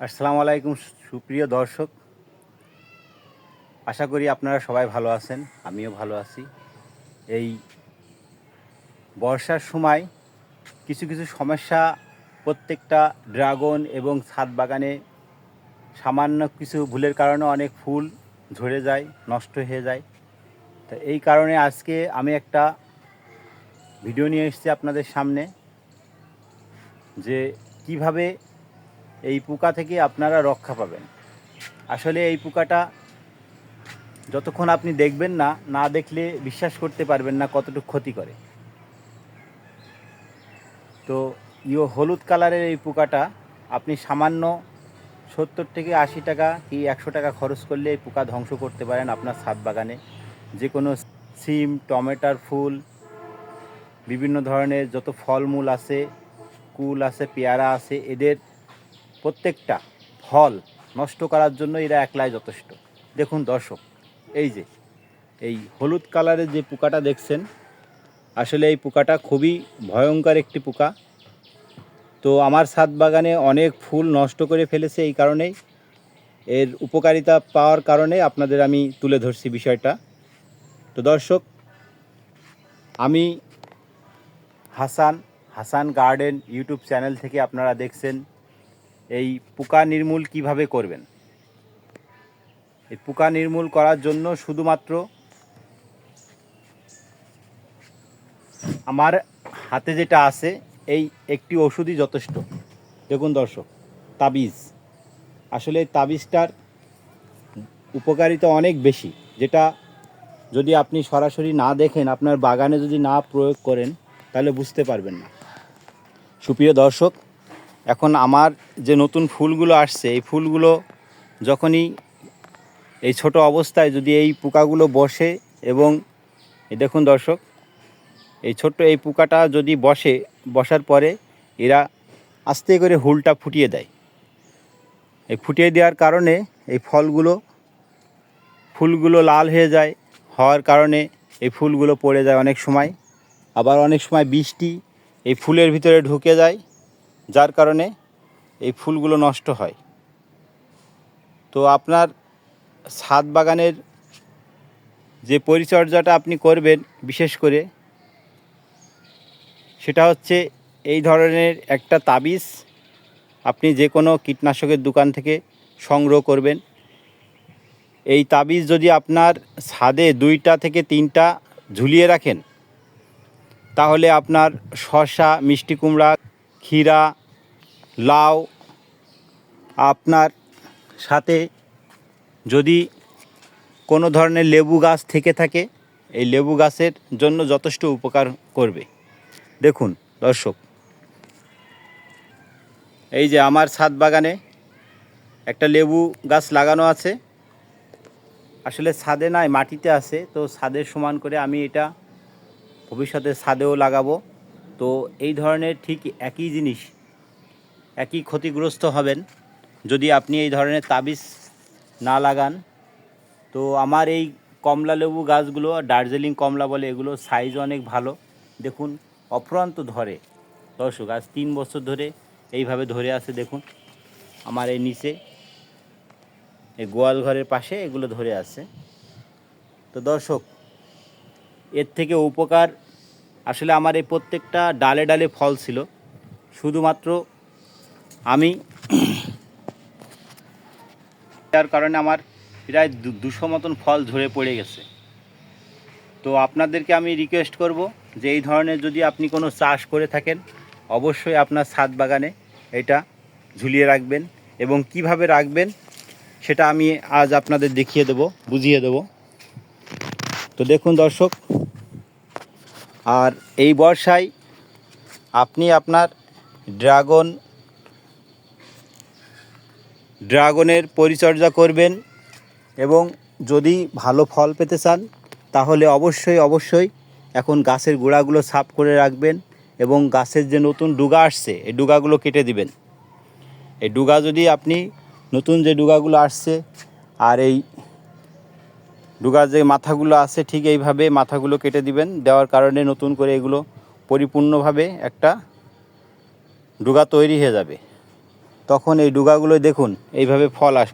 আসসালামু আলাইকুম সুপ্রিয় দর্শক, আশা করি আপনারা সবাই ভালো আছেন। আমিও ভালো আছি। এই বর্ষার সময় কিছু কিছু সমস্যা প্রত্যেকটা ড্রাগন এবং ছাদ বাগানে সামান্য কিছু ভুলের কারণে অনেক ফুল ঝরে যায়, নষ্ট হয়ে যায়। তো এই কারণে আজকে আমি একটা ভিডিও নিয়ে এসেছি আপনাদের সামনে, যে কিভাবে এই পোকা থেকে আপনারা রক্ষা পাবেন। আসলে এই পোকাটা যতক্ষণ আপনি দেখবেন না, না দেখলে বিশ্বাস করতে পারবেন না কতটুকু ক্ষতি করে। তো হলুদ কালারের এই পোকাটা আপনি সামান্য 70 থেকে 80 টাকা কি 100 টাকা খরচ করলে এই পোকা ধ্বংস করতে পারেন আপনার ছাদ বাগানে। যে কোনো সিম, টমেটোর ফুল, বিভিন্ন ধরনের যত ফলমূল আছে, কুল আছে, পেয়ারা আছে, এদের প্রত্যেকটা ফল নষ্ট করার জন্য এরা একলাই যথেষ্ট। দেখুন দর্শক, এই যে এই হলুদ কালারের যে পোকাটা দেখছেন, আসলে এই পোকাটা খুবই ভয়ঙ্কর একটি পোকা। তো আমার ছাদ বাগানে অনেক ফুল নষ্ট করে ফেলেছে। এই কারণেই, এর উপকারিতা পাওয়ার কারণে আপনাদের আমি তুলে ধরছি বিষয়টা। তো দর্শক, আমি হাসান গার্ডেন ইউটিউব চ্যানেল থেকে আপনারা দেখছেন এই পোকা নির্মূল কিভাবে করবেন। এই পোকা নির্মূল করার জন্য শুধুমাত্র আমার হাতে যেটা আছে এই একটি ওষুধই যথেষ্ট। দেখুন দর্শক, তাবিজ। আসলে এই তাবিজটার উপকারিতা অনেক বেশি, যেটা যদি আপনি সরাসরি না দেখেন, আপনার বাগানে যদি না প্রয়োগ করেন, তাহলে বুঝতে পারবেন না। সুপ্রিয় দর্শক, এখন আমার যে নতুন ফুলগুলো আসছে, এই ফুলগুলো যখনই এই ছোট অবস্থায় যদি এই পোকাগুলো বসে, এবং এই দেখুন দর্শক, এই ছোট্ট এই পোকাটা যদি বসার পরে এরা আস্তে করে হুলটা ফুটিয়ে দেয়। এই ফুটিয়ে দেওয়ার কারণে এই ফুলগুলো লাল হয়ে যায়। হওয়ার কারণে এই ফুলগুলো পড়ে যায় অনেক সময়। আবার অনেক সময় বৃষ্টি এই ফুলের ভিতরে ঢুকে যায়, যার কারণে এই ফুলগুলো নষ্ট হয়। তো আপনার ছাদ বাগানের যে পরিচর্যাটা আপনি করবেন, বিশেষ করে সেটা হচ্ছে এই ধরনের একটা তাবিজ আপনি যে কোনো কীটনাশকের দোকান থেকে সংগ্রহ করবেন। এই তাবিজ যদি আপনার ছাদে 2টা থেকে 3টা ঝুলিয়ে রাখেন, তাহলে আপনার শসা, মিষ্টি কুমড়া, ক্ষীরা, লাউ, আপনার সাথে যদি কোনো ধরনের লেবু গাছ থেকে থাকে, এই লেবু গাছের জন্য যথেষ্ট উপকার করবে। দেখুন দর্শক, এই যে আমার ছাদ বাগানে একটা লেবু গাছ লাগানো আছে। আসলে ছাদে নয়, মাটিতে আছে। তো ছাদের সমান করে আমি এটা ভবিষ্যতে ছাদেও লাগাবো। তো এই ধরনের ঠিক একই জিনিস, একই ক্ষতিগ্রস্ত হবেন যদি আপনি এই ধরনের তাবিজ না লাগান। তো আমার এই কমলা লেবু গাছগুলো, দার্জিলিং কমলা বলে, এগুলো সাইজ অনেক ভালো। দেখুন অফুরন্ত ধরে দর্শক, আজ 3 বছর ধরে এইভাবে ধরে আছে। দেখুন আমার এই নিচে এই গোয়াল ঘরের পাশে এগুলো ধরে আছে। তো দর্শক, এর থেকে উপকার, আসলে আমার এই প্রত্যেকটা ডালে ডালে ফল ছিল। শুধুমাত্র আমি তার কারণে আমার প্রায় 200 মতন ফল ঝরে পড়ে গেছে। তো আপনাদেরকে আমি রিকোয়েস্ট করব যে এই ধরনের যদি আপনি কোনো চাষ করে থাকেন, অবশ্যই আপনার ছাদ বাগানে এটা ঝুলিয়ে রাখবেন। এবং কিভাবে রাখবেন সেটা আমি আজ আপনাদের দেখিয়ে দেব, বুঝিয়ে দেব। তো দেখুন দর্শক, আর এই বর্ষায় আপনি আপনার ড্রাগনের পরিচর্যা করবেন, এবং যদি ভালো ফল পেতে চান, তাহলে অবশ্যই এখন গাছের গোড়াগুলো সাফ করে রাখবেন। এবং গাছের যে নতুন ডুগা আসছে, এই ডুগাগুলো কেটে দিবেন। এই ডুগা যদি আপনি, নতুন যে ডুগাগুলো আসছে, আর এই ডুগার যে মাথাগুলো আছে, ঠিক এইভাবে মাথাগুলো কেটে দিবেন। দেওয়ার কারণে নতুন করে এগুলো পরিপূর্ণভাবে একটা ডুগা তৈরি হয়ে যাবে। তখন এই ডুগাগুলো দেখুন এইভাবে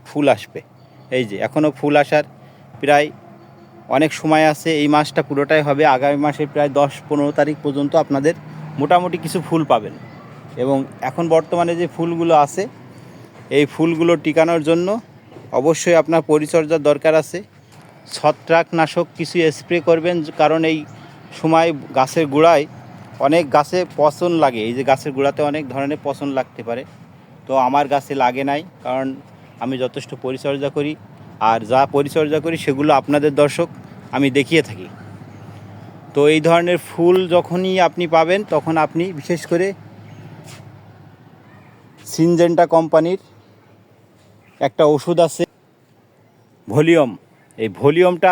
ফুল আসবে। এই যে এখনও ফুল আসার প্রায় অনেক সময় আছে, এই মাসটা পুরোটাই হবে, আগামী মাসে প্রায় 10-15 তারিখ পর্যন্ত আপনাদের মোটামুটি কিছু ফুল পাবেন। এবং এখন বর্তমানে যে ফুলগুলো আছে এই ফুলগুলো টিকানোর জন্য অবশ্যই আপনার পরিচর্যার দরকার আছে। ছত্রাকনাশক কিছু স্প্রে করবেন, কারণ এই সময় গাছের গোড়ায় অনেক গাছে পচন লাগে। এই যে গাছের গোড়াতে অনেক ধরনের পচন লাগতে পারে, তো আমার গাছে লাগে নাই, কারণ আমি যথেষ্ট পরিচর্যা করি। আর যা পরিচর্যা করি সেগুলো আপনাদের দর্শক আমি দেখিয়ে থাকি। তো এই ধরনের ফুল যখনই আপনি পাবেন তখন আপনি বিশেষ করে সিনজেন্টা কোম্পানির একটা ওষুধ আছে ভলিউম, এই ভলিউমটা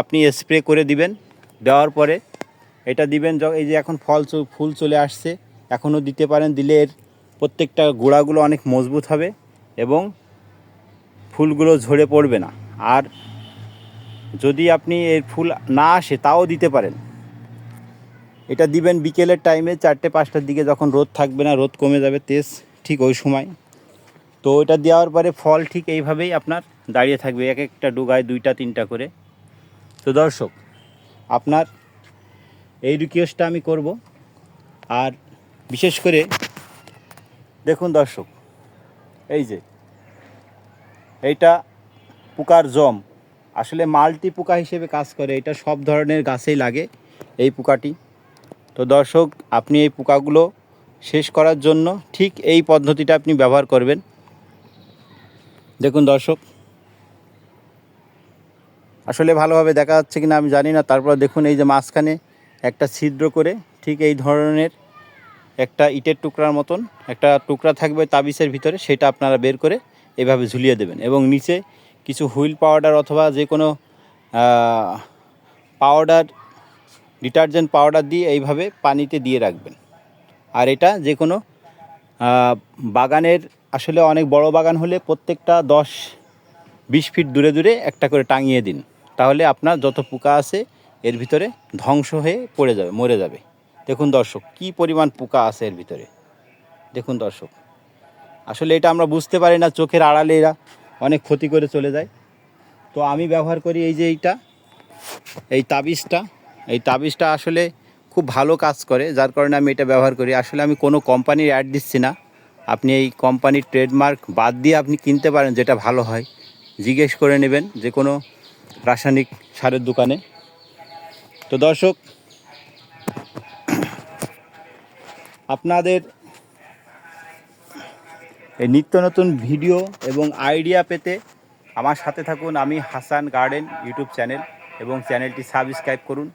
আপনি স্প্রে করে দিবেন। দেওয়ার পরে এটা দিবেন, এই যে এখন ফুল চলে আসছে, এখনও দিতে পারেন। দিলে এর প্রত্যেকটা গোড়াগুলো অনেক মজবুত হবে এবং ফুলগুলো ঝরে পড়বে না। আর যদি আপনি এর ফুল না আসে তাও দিতে পারেন। এটা দিবেন বিকেলের টাইমে 4-5টার দিকে, যখন রোদ থাকবে না, রোদ কমে যাবে তেজ, ঠিক ওই সময়। তো এটা দেওয়ার পরে ফল ঠিক এইভাবেই আপনার দাঁড়িয়ে থাকবে, এক একটা ডুগায় 2-3টা করে। তো দর্শক, আপনার এই রিকোয়েস্টটা আমি করব। আর বিশেষ করে দেখুন দর্শক, এই যে এইটা পোকার জম, আসলে মাল্টি পোকা হিসেবে কাজ করে। এটা সব ধরনের গাছেই লাগে এই পোকাটি। তো দর্শক, আপনি এই পোকাগুলো শেষ করার জন্য ঠিক এই পদ্ধতিটা আপনি ব্যবহার করবেন। দেখুন দর্শক, আসলে ভালোভাবে দেখা যাচ্ছে কিনা আমি জানি না, তারপর দেখুন এই যে মাঝখানে একটা ছিদ্র করে ঠিক এই ধরনের একটা ইটের টুকরার মতন একটা টুকরা থাকবে তাবিজের ভিতরে, সেটা আপনারা বের করে এভাবে ঝুলিয়ে দেবেন। এবং নিচে কিছু হুইল পাউডার অথবা যে কোনো পাউডার, ডিটারজেন্ট পাউডার দিয়ে এইভাবে পানিতে দিয়ে রাখবেন। আর এটা যে কোনো বাগানের, আসলে অনেক বড় বাগান হলে প্রত্যেকটা 10-20 ফিট দূরে দূরে একটা করে টাঙিয়ে দিন, তাহলে আপনার যত পোকা আছে এর ভিতরে ধ্বংস হয়ে পড়ে যাবে, মরে যাবে। দেখুন দর্শক, কি পরিমাণ পোকা আছে এর ভিতরে। দেখুন দর্শক, আসলে এটা আমরা বুঝতে পারি না, চোখের আড়ালে এরা অনেক ক্ষতি করে চলে যায়। তো আমি ব্যবহার করি এই যে এই তাবিজটা আসলে খুব ভালো কাজ করে, যার কারণে আমি এটা ব্যবহার করি। আসলে আমি কোনো কোম্পানির অ্যাড দিচ্ছি না, আপনি এই কোম্পানির ট্রেডমার্ক বাদ দিয়ে আপনি কিনতে পারেন, যেটা ভালো হয়। জিজ্ঞেস করে নেবেন যে কোনো রাসায়নিক সারের দোকানে। তো দর্শক, আপনাদের এই নিত্য নতুন ভিডিও এবং আইডিয়া পেতে আমার সাথে থাকুন। আমি হাসান গার্ডেন ইউটিউব চ্যানেল, এবং চ্যানেলটি সাবস্ক্রাইব করুন।